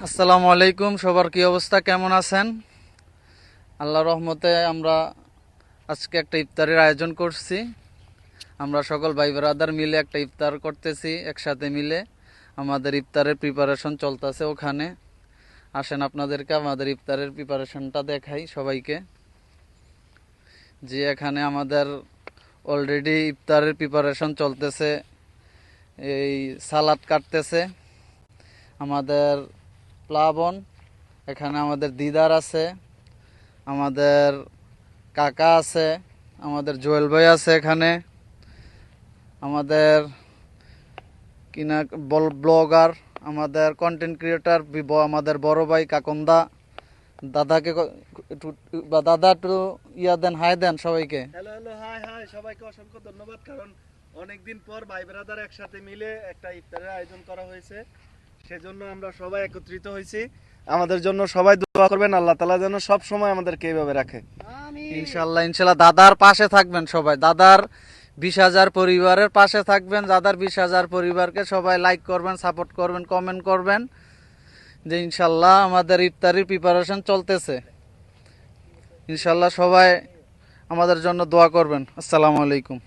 আসসালামু আলাইকুম। সবার কি অবস্থা, কেমন আছেন? আল্লাহর রহমতে আমরা আজকে একটা ইফতারের আয়োজন করছি। আমরা সকল ভাই ব্রাদার মিলে একটা ইফতার করতেছি একসাথে মিলে। আমাদের ইফতারের প্রিপারেশন চলতেছে ওখানে। আসেন আপনাদেরকে আমাদের ইফতারের প্রিপারেশনটা দেখাই সবাইকে। যে এখানে আমাদের অলরেডি ইফতারের প্রিপারেশন চলতেছে। এই সালাদ কাটতেছে আমাদের প্লাবন, এখানে আমাদের দিদার আছে, আমাদের কাকা আছে, আমাদের জুয়েল ভাই আছে, এখানে আমাদের কিনা ব্লগার, আমাদের কন্টেন্ট ক্রিয়েটার আমাদের বড় ভাই কাকন্দা। দাদাকে দাদা একটু ইয়া দেন, হাই দেন সবাইকে। হ্যালো হ্যালো, হাই হাই, সবাইকে অসংখ্য ধন্যবাদ। কারণ অনেকদিন পর ভাই ব্রাদার একসাথে মিলে একটা ইফতারের আয়োজন করা হয়েছে, সেজন্য আমরা সবাই একত্রিত হয়েছি। আমাদের জন্য সবাই দোয়া করবেন, আল্লাহ তাআলা যেন সব সময় আমাদেরকে এইভাবে রাখে। ইনশাল্লাহ ইনশাল্লাহ। দাদার পাশে থাকবেন সবাই, দাদার 20,000 পরিবারের পাশে থাকবেন। দাদার 20,000 পরিবারকে সবাই লাইক করবেন, সাপোর্ট করবেন, কমেন্ট করবেন। যে ইনশাল্লাহ আমাদের ইফতারির প্রিপারেশন চলতেছে। ইনশাল্লাহ সবাই আমাদের জন্য দোয়া করবেন। আসসালামু আলাইকুম।